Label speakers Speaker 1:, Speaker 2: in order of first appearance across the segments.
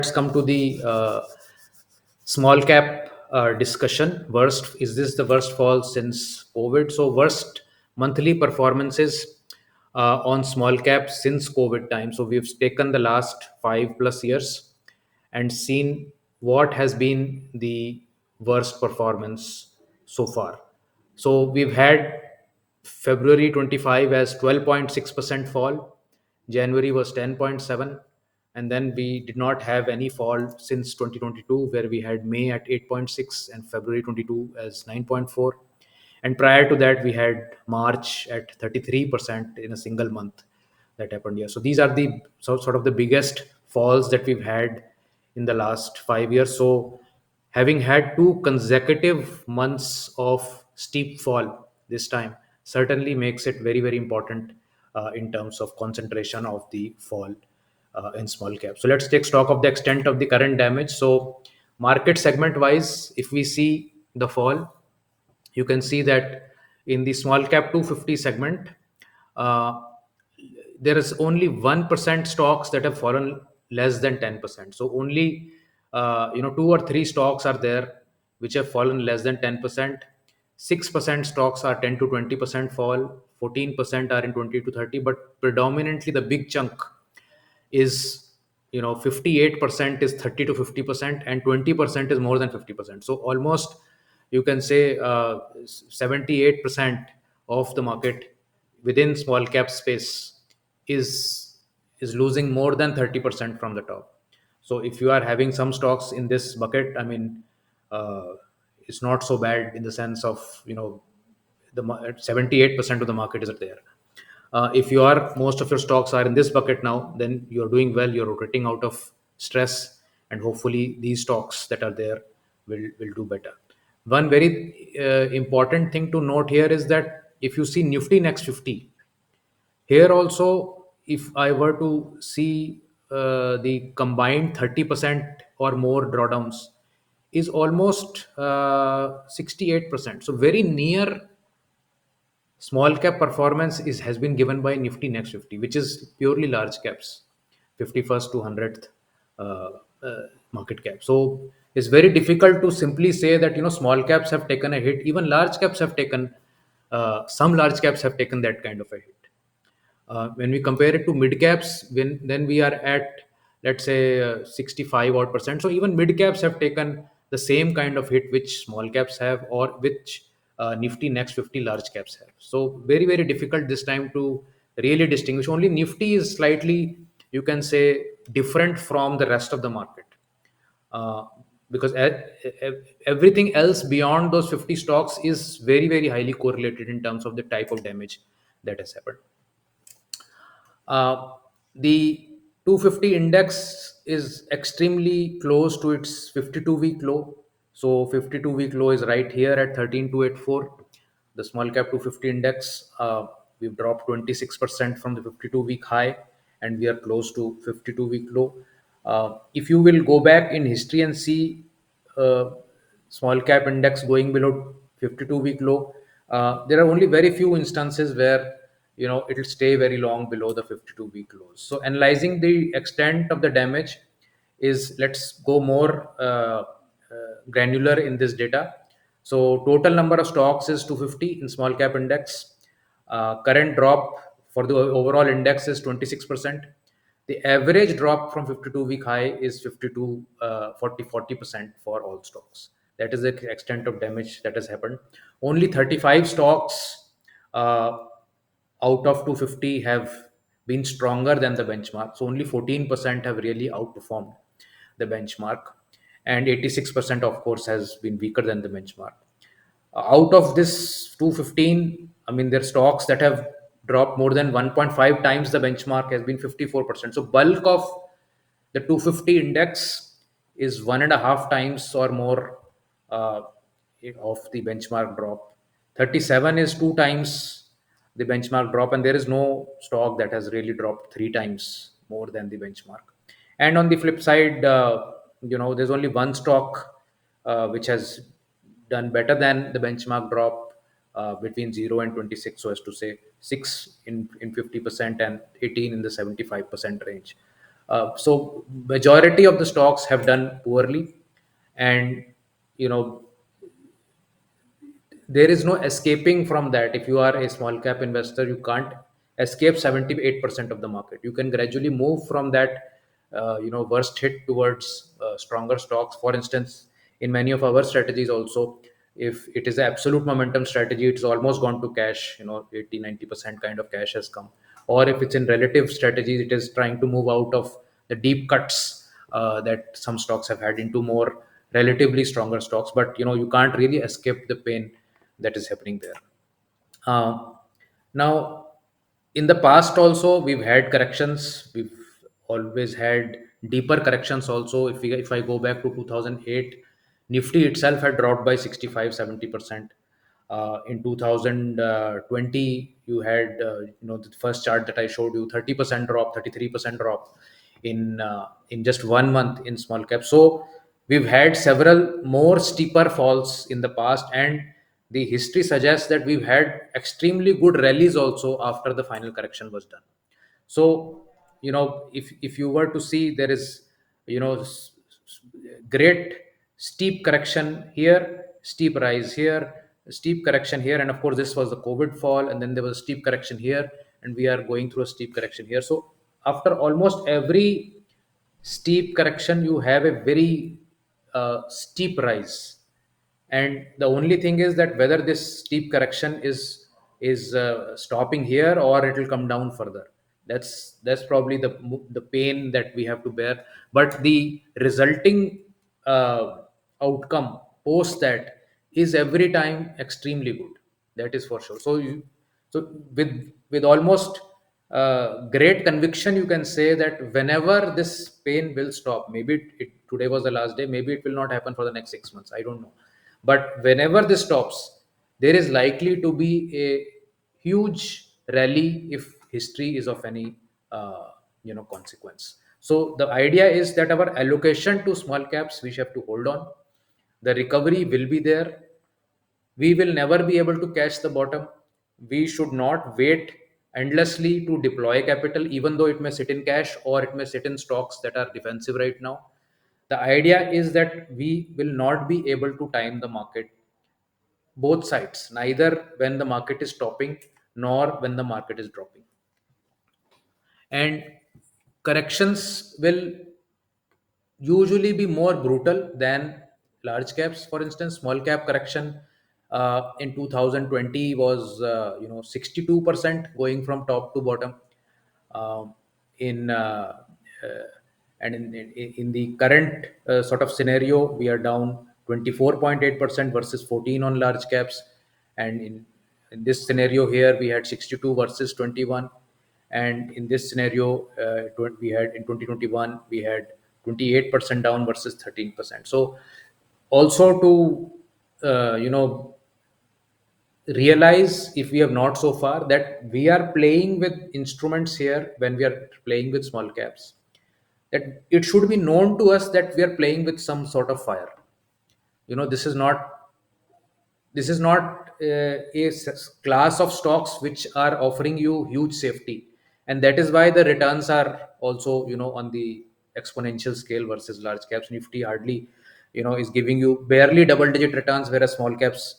Speaker 1: Let's come to the small cap discussion. Worst, is this the worst fall since COVID? So worst monthly performances on small cap since COVID time. So we've taken the last 5+ years and seen what has been the worst performance so far. So we've had February 25 as 12.6% fall, January was 10.7, and then we did not have any fall since 2022, where we had May at 8.6 and February 22 as 9.4. And prior to that, we had March at 33% in a single month that happened here. So these are the sort of the biggest falls that we've had in the last 5 years. So having had two consecutive months of steep fall this time certainly makes it very, very important in terms of concentration of the fall in small cap. So let's take stock of the extent of the current damage. So market segment wise, if we see the fall, you can see that in the small cap 250 segment, uh, there is only 1% stocks that have fallen less than 10%. So only two or three stocks are there which have fallen less than 10%. 6% stocks are 10 to 20% fall, 14% are in 20 to 30, but predominantly the big chunk is 58% is 30 to 50%, and 20% is more than 50%. So almost you can say 78% of the market within small cap space is losing more than 30% from the top. So if you are having some stocks in this bucket, I mean, uh, it's not so bad in the sense of 78% of the market is there. If you are most of your stocks are in this bucket now, then you're doing well, you're rotating out of stress, and hopefully these stocks that are there will do better. One very important thing to note here is that if you see Nifty next 50, here also, if I were to see the combined 30% or more drawdowns, is almost 68%. So very near small cap performance has been given by Nifty Next 50, which is purely large caps, 51st to 100th uh, market cap. So it's very difficult to simply say that small caps have taken a hit. Even large caps have taken some large caps have taken that kind of a hit. When we compare it to mid caps, then we are at, let's say, 65 odd percent. So even mid caps have taken the same kind of hit which small caps have, or which Nifty Next 50 large caps have. So very, very difficult this time to really distinguish. Only Nifty is slightly, you can say, different from the rest of the market. Uh, because everything else beyond those 50 stocks is very, very highly correlated in terms of the type of damage that has happened. Uh, the 250 index is extremely close to its 52-week low. So 52-week low is right here at 13284. The small cap 250 index, we've dropped 26% from the 52-week high, and we are close to 52-week low. If you will go back in history and see uh, small cap index going below 52-week low, there are only very few instances where it will stay very long below the 52-week lows. So analyzing the extent of the damage is, let's go more granular in this data. So total number of stocks is 250 in small cap index. Current drop for the overall index is 26%. The average drop from 52-week high is 52 40% for all stocks. That is the extent of damage that has happened. Only 35 stocks uh, out of 250 have been stronger than the benchmark. So only 14% have really outperformed the benchmark, and 86%, of course, has been weaker than the benchmark. Out of this 215, I mean, there are stocks that have dropped more than 1.5 times the benchmark, has been 54%. So bulk of the 250 index is 1.5 times or more uh, of the benchmark drop. 37 is 2 times the benchmark drop, and there is no stock that has really dropped 3 times more than the benchmark. And on the flip side, there's only one stock which has done better than the benchmark drop between 0 and 26, so as to say 6 in 50% and 18 in the 75% range. So majority of the stocks have done poorly, and you know there is no escaping from that. If you are a small cap investor, you can't escape 78% of the market. You can gradually move from that worst hit towards stronger stocks. For instance, in many of our strategies also, if it is an absolute momentum strategy, it's almost gone to cash. 80-90% kind of cash has come. Or if it's in relative strategies, it is trying to move out of the deep cuts that some stocks have had into more relatively stronger stocks. But you can't really escape the pain that is happening there. Uh, Now, in the past also, we've had corrections. We've always had deeper corrections also. If I go back to 2008, Nifty itself had dropped by 65-70%. In 2020, you had the first chart that I showed you, 30% drop, 33% drop in just 1 month in small cap. So we've had several more steeper falls in the past, and the history suggests that we've had extremely good rallies also after the final correction was done. So if you were to see, there is great steep correction here, steep rise here, steep correction here, and of course this was the COVID fall, and then there was a steep correction here, and we are going through a steep correction here. So after almost every steep correction, you have a very steep rise, and the only thing is that whether this steep correction is stopping here or it will come down further. That's probably the pain that we have to bear. But the resulting uh, outcome post that is every time extremely good. That is for sure. So with almost great conviction, you can say that whenever this pain will stop, maybe today was the last day, maybe it will not happen for the next 6 months, I don't know. But whenever this stops, there is likely to be a huge rally if history is of any consequence. So the idea is that our allocation to small caps, we have to hold on. The recovery will be there. We will never be able to catch the bottom. We should not wait endlessly to deploy capital, even though it may sit in cash or it may sit in stocks that are defensive right now. The idea is that we will not be able to time the market, both sides, neither when the market is topping nor when the market is dropping. And corrections will usually be more brutal than large caps. For instance, small cap correction in 2020 was 62% going from top to bottom. Um in uh, and in the current sort of scenario, we are down 24.8% versus 14 on large caps, and in this scenario here we had 62 versus 21, and in this scenario we had in 2021 we had 28% down versus 13%. So also to realize, if we have not so far, that we are playing with instruments here when we are playing with small caps, that it should be known to us that we are playing with some sort of fire. This is not class of stocks which are offering you huge safety, and that is why the returns are also on the exponential scale versus large caps. Nifty hardly is giving you barely double digit returns, whereas small caps,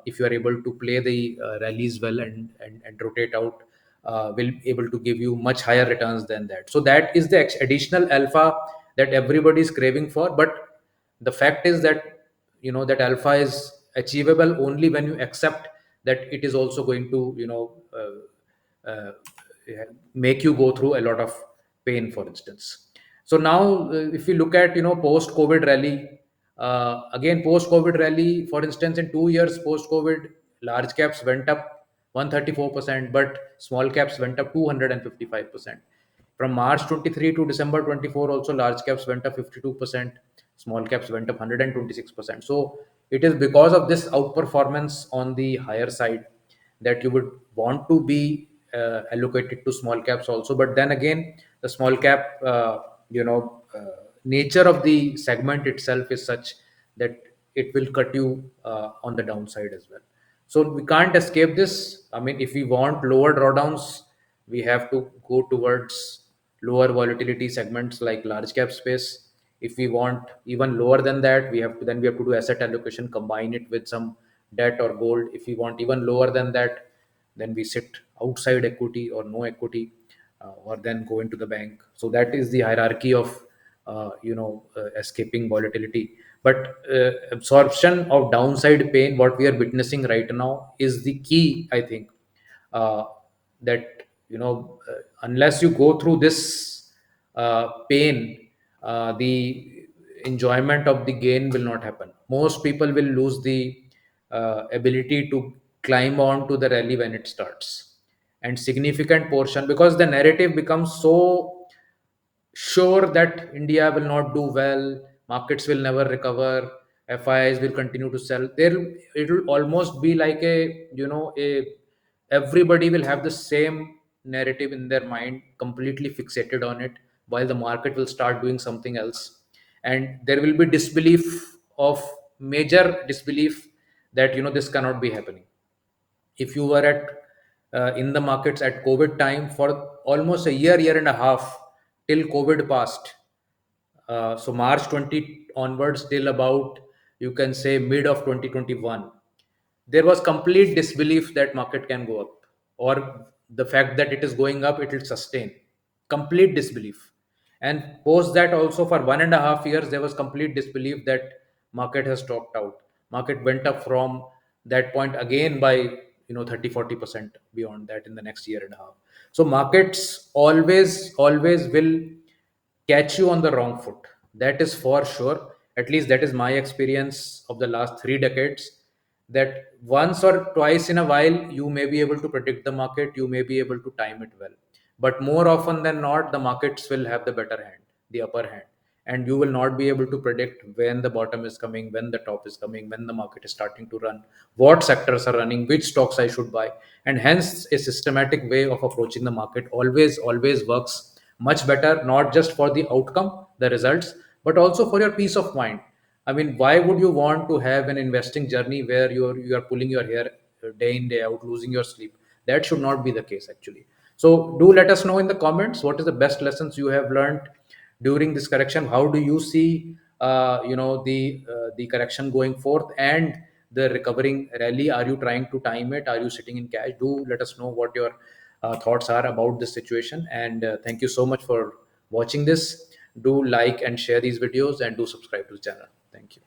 Speaker 1: if you are able to play the rallies well and rotate out, will able to give you much higher returns than that. So that is the additional alpha that everybody is craving for. But the fact is that that alpha is achievable only when you accept that it is also going to make you go through a lot of pain, for instance. So now, if we look at post COVID rally, again post COVID rally, for instance, in 2 years post COVID, large caps went up 134%, but small caps went up 255%. From March 23 to December 24, also large caps went up 52%, small caps went up 126%. So it is because of this outperformance on the higher side that you would want to be allocated to small caps also. But then again, the small cap, nature of the segment itself is such that it will cut you on the downside as well. So we can't escape this. I mean, if we want lower drawdowns, we have to go towards lower volatility segments like large cap space. If we want even lower than that, we have to do asset allocation, combine it with some debt or gold. If we want even lower than that, then we sit outside equity or no equity, or then go into the bank. So that is the hierarchy of escaping volatility. But absorption of downside pain, what we are witnessing right now, is the key, I think. uh, that unless you go through this pain, the enjoyment of the gain will not happen. Most people will lose the ability to climb on to the rally when it starts, and significant portion, because the narrative becomes so sure that India will not do well, markets will never recover, FIs will continue to sell. There, it will almost be like a everybody will have the same narrative in their mind, completely fixated on it, while the market will start doing something else, and there will be disbelief of major disbelief that this cannot be happening. If you were at in the markets at COVID time for almost a year and a half, till COVID passed, so March 20 onwards till about, you can say, mid of 2021, there was complete disbelief that market can go up, or the fact that it is going up, it will sustain. Complete disbelief. And post that also, for 1.5 years, there was complete disbelief that market has topped out. Market went up from that point again by 30-40% beyond that in the next year and a half. So markets always will catch you on the wrong foot. That is for sure. At least that is my experience of the last 3 decades. That once or twice in a while, you may be able to predict the market, you may be able to time it well. But more often than not, the markets will have the better hand, the upper hand. And you will not be able to predict when the bottom is coming, when the top is coming, when the market is starting to run, what sectors are running, which stocks I should buy. And hence, a systematic way of approaching the market always works much better, not just for the outcome, the results, but also for your peace of mind. I mean, why would you want to have an investing journey where you are pulling your hair day in day out, losing your sleep? That should not be the case, actually. So do let us know in the comments what is the best lessons you have learned during this correction. How do you see the correction going forth, and the recovering rally? Are you trying to time it? Are you sitting in cash? Do let us know what your thoughts are about this situation. And thank you so much for watching this. Do like and share these videos, and do subscribe to the channel. Thank you.